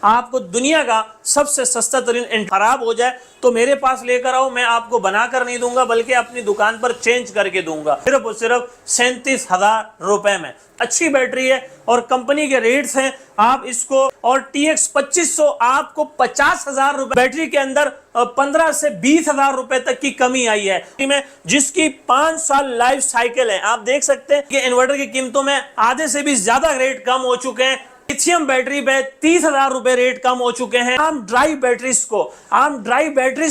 आपको दुनिया का सबसे सस्ता तरीन खराब हो जाए तो मेरे पास लेकर आओ, मैं आपको बनाकर नहीं दूंगा बल्कि अपनी दुकान पर चेंज करके दूंगा, सिर्फ और सिर्फ 37,000 रुपए में। अच्छी बैटरी है और कंपनी के रेट्स हैं आप इसको, और TX 2500 आपको 50,000 रुपए बैटरी के अंदर 15 से 20,000 रुपए तक की कमी आई है, जिसकी 5 साल लाइफ साइकिल है। आप देख सकते हैं कि इन्वर्टर की कीमतों में आधे से भी ज्यादा रेट कम हो चुके हैं। लिथियम बैटरी पे 30,000 रुपए रेट कम हो चुके हैं। आम ड्राई बैटरीज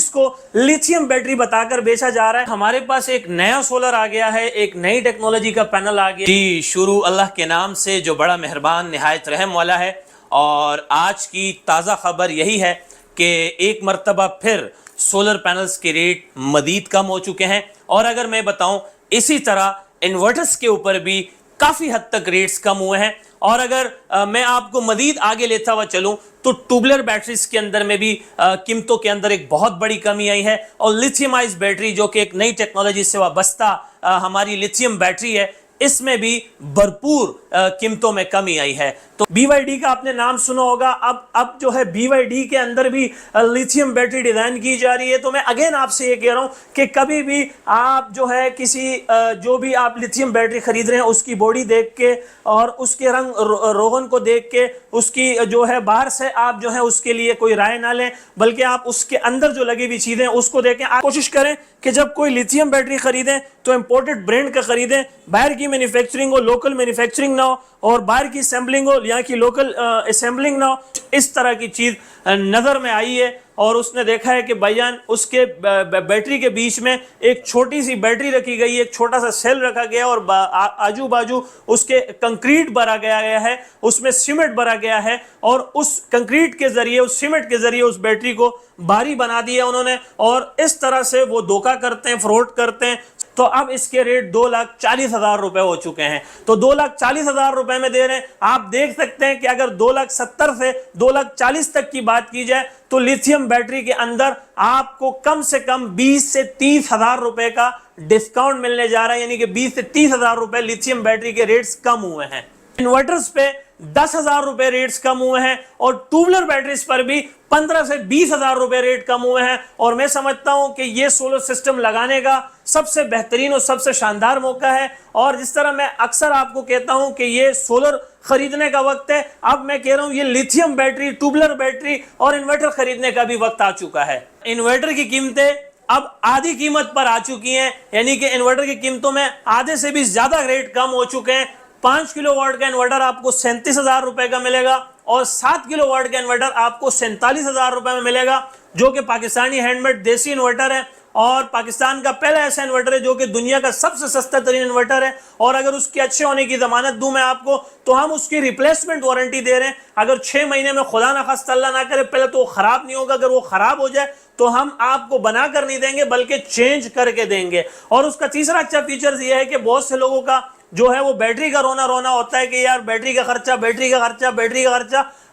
को लिथियम बैटरी बताकर बेचा जा रहा है। हमारे पास एक नया सोलर आ गया है, एक नई टेक्नोलॉजी का पैनल आ गया जी। शुरू अल्लाह के नाम से जो बड़ा मेहरबान निहायत रहम वाला है। और आज की ताज़ा खबर यही है कि एक मरतबा फिर सोलर पैनल्स के रेट मजीद कम हो चुके हैं। और अगर मैं बताऊं इसी तरह इन्वर्टर्स के ऊपर भी काफ़ी हद तक रेट्स कम हुए हैं। और अगर मैं आपको मजीद आगे लेता हुआ चलूं तो ट्यूबलर बैटरीज के अंदर में भी कीमतों के अंदर एक बहुत बड़ी कमी आई है। और लिथियम आइज बैटरी जो कि एक नई टेक्नोलॉजी से वाबस्ता हमारी लिथियम बैटरी है, इसमें भी भरपूर कीमतों में कमी आई है। तो BYD का आपने नाम सुना होगा। अब जो है BYD के अंदर भी लिथियम बैटरी डिजाइन की जा रही है। तो मैं अगेन आपसे ये कह रहा हूं कि कभी भी आप जो है किसी जो भी आप लिथियम बैटरी खरीद रहे हैं उसकी बॉडी देख के और उसके रंग रोगन को देख के उसकी जो है बाहर से आप जो है उसके लिए कोई राय ना लें, बल्कि आप उसके अंदर जो लगी हुई चीजें उसको देखें। आप कोशिश करें कि जब कोई लिथियम बैटरी खरीदें तो इंपोर्टेड ब्रांड का खरीदें, बाहर की मैन्युफैक्चरिंग हो, लोकल मैन्युफैक्चरिंग ना हो, और बाहर की असेंबलिंग हो, यहाँ की लोकल असेंबलिंग ना हो। इस तरह की चीज नजर में आई है और उसने देखा है कि भाईजान उसके बैटरी के बीच में एक छोटी सी बैटरी रखी गई है, एक छोटा सा सेल रखा गया और आजू बाजू उसके कंक्रीट भरा गया है, उसमें सीमेंट भरा गया है और उस कंक्रीट के जरिए, उस सीमेंट के जरिए उस बैटरी को भारी बना दिया उन्होंने। और इस तरह से वो धोखा करते हैं, फ्रॉड करते हैं। तो अब इसके रेट 2,40,000 रुपए हो चुके हैं। तो 2,40,000 रुपए में दे रहे हैं। आप देख सकते हैं कि अगर 2,70,000 से 2,40,000 तक की बात की जाए तो लिथियम बैटरी के अंदर आपको कम से कम 20 से 30,000 रुपए का डिस्काउंट मिलने जा रहा है, यानी कि 20 से 30,000 रुपए लिथियम बैटरी के रेट्स कम हुए हैं। इन्वर्टर्स पे 10,000 रुपए रेट्स कम हुए हैं और ट्यूबलर बैटरीज पर भी 15 से 20,000 रुपए रेट कम हुए हैं। और मैं समझता हूं कि यह सोलर सिस्टम लगाने का सबसे बेहतरीन और सबसे शानदार मौका है। और जिस तरह मैं अक्सर आपको कहता हूं कि यह सोलर खरीदने का वक्त है, अब मैं कह रहा हूं ये लिथियम बैटरी, ट्यूबलर बैटरी और इन्वर्टर खरीदने का भी वक्त आ चुका है। इन्वर्टर की कीमतें अब आधी कीमत पर आ चुकी हैं, यानी कि इन्वर्टर की कीमतों में आधे से भी ज्यादा रेट कम हो चुके हैं। 5 किलोवाट का इन्वर्टर आपको 37,000 रुपए का मिलेगा और 7 किलोवाट का इन्वर्टर आपको 47,000 रुपए में मिलेगा, जो कि पाकिस्तानी हैंडमेड देसी इन्वर्टर है और पाकिस्तान का पहला ऐसा इन्वर्टर है जो कि दुनिया का सबसे सस्ता तरीन इन्वर्टर है। और अगर उसके अच्छे होने की जमानत दूं मैं आपको, तो हम उसकी रिप्लेसमेंट वारंटी दे रहे हैं। अगर 6 महीने में खुदा ना खास्ता अल्लाह ना करे पहले तो वो खराब नहीं होगा, अगर वो खराब हो जाए तो हम आपको बना कर नहीं देंगे बल्कि चेंज करके देंगे। और उसका तीसरा अच्छा फीचर ये है कि बहुत से लोगों का जो है वो बैटरी का रोना होता है कि यार बैटरी का खर्चा।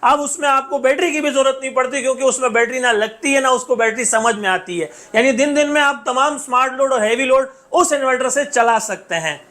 अब उसमें आपको बैटरी की भी जरूरत नहीं पड़ती, क्योंकि उसमें बैटरी ना लगती है ना उसको बैटरी समझ में आती है। यानी दिन दिन में आप तमाम स्मार्ट लोड और हैवी लोड उस इन्वर्टर से चला सकते हैं।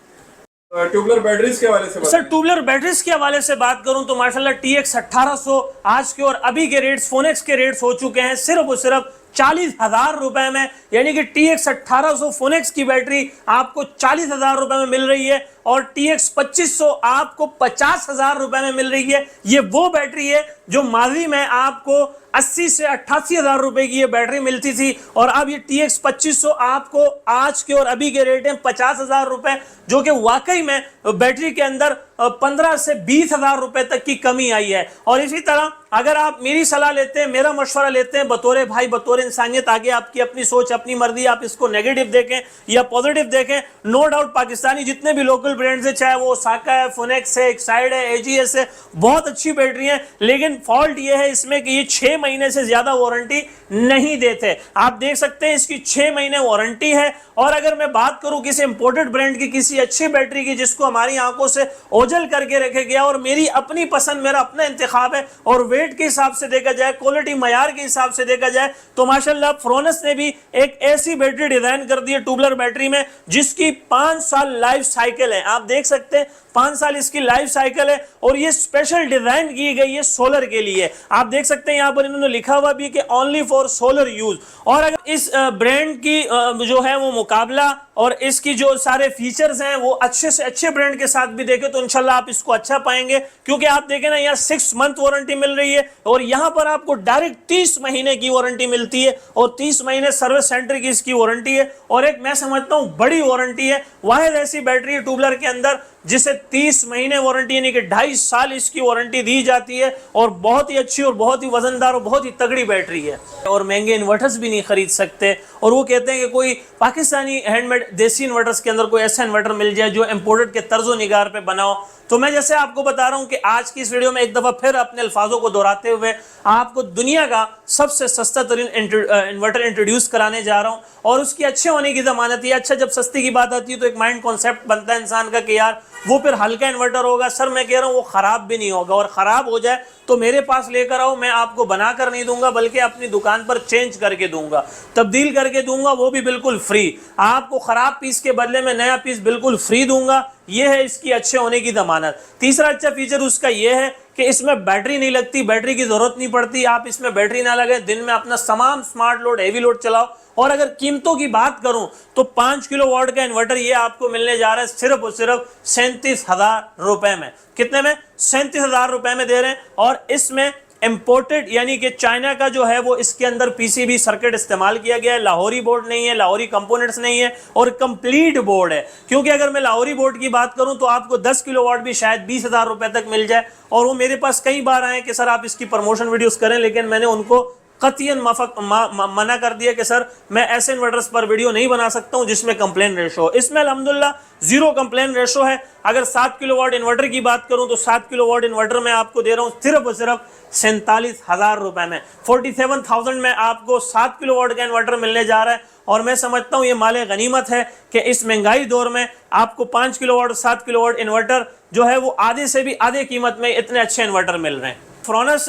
ट्यूबलर बैटरीज के हवाले से सर, ट्यूबलर बैटरीज के हवाले से बात करूं तो माशाल्लाह TX 1800 आज के और अभी के रेट्स, फोनेक्स के रेट्स हो चुके हैं सिर्फ और सिर्फ 40,000 रुपए में। यानी कि TX 1800 फोनेक्स की बैटरी आपको 40,000 रुपए में मिल रही है और TX 2500 आपको 50,000 रुपए में मिल रही है। ये वो बैटरी है जो माजी में आपको 80 से 88,000 रुपए की ये बैटरी मिलती थी और अब ये TX 2500 आपको आज के और अभी के रेट हैं 50,000 रुपए, जो कि वाकई में बैटरी के अंदर 15 से 20,000 रुपए तक की कमी आई है। और इसी तरह अगर आप मेरी सलाह लेते हैं, मेरा मशवरा लेते हैं बतौर भाई, बतौर इंसानियत, आगे आपकी अपनी सोच, अपनी मर्जी, आप इसको नेगेटिव देखें या पॉजिटिव देखें। नो डाउट पाकिस्तानी जितने भी लोकल ब्रांड्स है, चाहे वो ओसाका है, फोनेक्स है, एक्साइड है, AGS है, बहुत अच्छी बैटरी है। लेकिन फॉल्ट ये है इसमें कि ये 6 महीने से ज्यादा वारंटी नहीं देते। आप देख सकते हैं इसकी 6 महीने वारंटी है। और अगर मैं बात करूं किसी इंपोर्टेड ब्रांड की, किसी अच्छी बैटरी की जिसको हमारी आंखों से ओझल करके रखे गया और मेरी अपनी पसंद, मेरा अपना इंतखाब है, और वेट के हिसाब से देखा जाए, क्वालिटी मयार के हिसाब से देखा जाए, तो माशाल्लाह फ्रोनस ने भी एक ऐसी बैटरी डिजाइन कर दी है ट्यूबलर बैटरी में जिसकी 5 साल लाइफ साइकिल है। आप देख सकते हैं 5 साल इसकी लाइफ साइकिल है और ये स्पेशल डिजाइन की गई है सोलर के लिए। आप देख सकते हैं यहाँ पर इन्होंने लिखा हुआ भी कि ओनली फॉर सोलर यूज। और अगर इस ब्रांड की जो है वो मुकाबला और इसकी जो सारे फीचर्स हैं वो अच्छे से अच्छे ब्रांड के साथ भी देखें तो इंशाल्लाह आप इसको अच्छा पाएंगे, क्योंकि आप देखें ना यहाँ 6 मंथ वारंटी मिल रही है और यहाँ पर आपको डायरेक्ट 30 महीने की वारंटी मिलती है और 30 महीने सर्विस सेंटर की इसकी वारंटी है। और एक मैं समझता हूँ बड़ी वारंटी है, वाहिद ऐसी बैटरी है ट्यूबलर के अंदर जिसे 30 महीने वारंटी यानी कि 2.5 साल इसकी वारंटी दी जाती है और बहुत ही अच्छी और बहुत ही वजनदार और बहुत ही तगड़ी बैटरी है। और महंगे इन्वर्टर्स भी नहीं खरीद सकते और वो कहते हैं कि कोई पाकिस्तानी हैंडमेड देसी इन्वर्टर्स के अंदर कोई ऐसा इन्वर्टर मिल जाए जो इंपोर्टेड के तर्जो निगार पे बनाओ। तो मैं जैसे आपको बता रहा हूं कि आज की इस वीडियो में एक दफा फिर अपने अल्फाजों को दोहराते हुए आपको दुनिया का सबसे सस्ता तरीन इन्वर्टर इंट्रोड्यूस कराने जा रहा हूं और उसकी अच्छे होने की जमानत है। अच्छा, जब सस्ती की बात आती है तो एक माइंड कॉन्सेप्ट बनता है इंसान का कि यार वो फिर हल्का इन्वर्टर होगा। सर मैं कह रहा हूं वो खराब भी नहीं होगा, और खराब हो जाए तो मेरे पास लेकर आओ, मैं आपको बना कर नहीं दूंगा बल्कि अपनी दुकान पर चेंज करके दूंगा, तब्दील करके दूंगा, वो भी बिल्कुल फ्री। आपको खराब पीस के बदले में नया पीस बिल्कुल फ्री दूंगा। ये है इसकी अच्छे होने की जमानत। तीसरा अच्छा फीचर उसका ये है कि इसमें बैटरी नहीं लगती, बैटरी की जरूरत नहीं पड़ती। आप इसमें बैटरी ना लगे, दिन में अपना तमाम स्मार्ट लोड हैवी लोड चलाओ। और अगर कीमतों की बात करूं तो 5 किलोवाट का इन्वर्टर ये आपको मिलने जा रहा है सिर्फ और सिर्फ 37,000 रुपए में। कितने में? 37,000 रुपए में दे रहे हैं। और इसमें इंपोर्टेड यानी कि चाइना का जो है वो इसके अंदर पीसीबी सर्किट इस्तेमाल किया गया है, लाहौरी बोर्ड नहीं है, लाहौरी कंपोनेंट्स नहीं है और कंप्लीट बोर्ड है। क्योंकि अगर मैं लाहौरी बोर्ड की बात करूं तो आपको 10 किलोवाट भी शायद 20,000 रुपए तक मिल जाए। और वो मेरे पास कई बार आए कि सर आप इसकी प्रमोशन वीडियोस करें, लेकिन मैंने उनको कतियन मना कर दिया कि सर मैं ऐसे इन्वर्टर्स पर वीडियो नहीं बना सकता हूं जिसमें कंप्लेन रेशो हो। इसमें अल्हम्दुलिल्लाह 0 कंप्लेन रेशो है। अगर 7 किलोवाट इन्वर्टर की बात करूं तो 7 किलोवाट इन्वर्टर मैं आपको दे रहा हूं सिर्फ और सिर्फ 47,000 रुपए में। 47,000 में आपको 7 किलोवाट का इन्वर्टर मिलने जा रहा है। और मैं समझता हूं ये माले गनीमत है कि इस महंगाई दौर में आपको 5 किलोवाट और 7 किलोवाट इन्वर्टर जो है वो आधे से भी आधे कीमत में इतने अच्छे इन्वर्टर मिल रहे हैं। फ्रोनस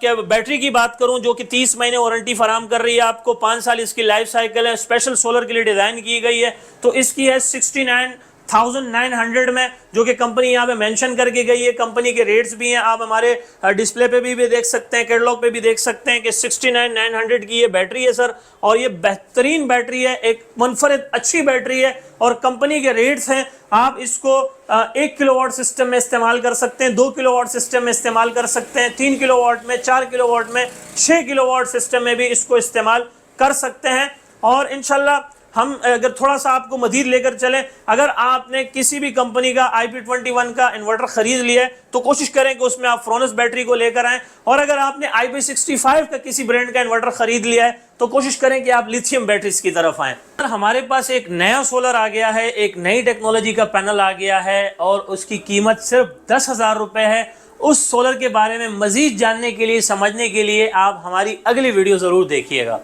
के बैटरी की बात करूं जो कि 30 महीने वारंटी फराम कर रही है आपको, 5 साल इसकी लाइफ साइकिल है, स्पेशल सोलर के लिए डिजाइन की गई है। तो इसकी है 69,900 में, जो कि कंपनी यहाँ पे मेंशन करके गई है। कंपनी के रेट्स भी हैं, आप हमारे डिस्प्ले पे भी देख सकते हैं, कैटलॉग पे भी देख सकते हैं कि 69,900 की ये बैटरी है सर। और ये बेहतरीन बैटरी है, एक मुनफरिद अच्छी बैटरी है और कंपनी के रेट्स हैं। आप इसको 1 किलोवाट सिस्टम में इस्तेमाल कर सकते हैं, 2 किलोवाट सिस्टम में इस्तेमाल कर सकते हैं, 3 किलोवाट में, 4 किलोवाट में, 6 किलोवाट सिस्टम में भी इसको इस्तेमाल कर सकते हैं। और इंशाल्लाह हम अगर थोड़ा सा आपको मजीद लेकर चलें, अगर आपने किसी भी कंपनी का IP21 का इन्वर्टर खरीद लिया है तो कोशिश करें कि उसमें आप फ्रोनस बैटरी को लेकर आएं। और अगर आपने IP65 का किसी ब्रांड का इन्वर्टर खरीद लिया है तो कोशिश करें कि आप लिथियम बैटरीज की तरफ आएं। हमारे पास एक नया सोलर आ गया है, एक नई टेक्नोलॉजी का पैनल आ गया है और उसकी कीमत सिर्फ 10,000 रुपए है। उस सोलर के बारे में मजीद जानने के लिए, समझने के लिए आप हमारी अगली वीडियो जरूर देखिएगा।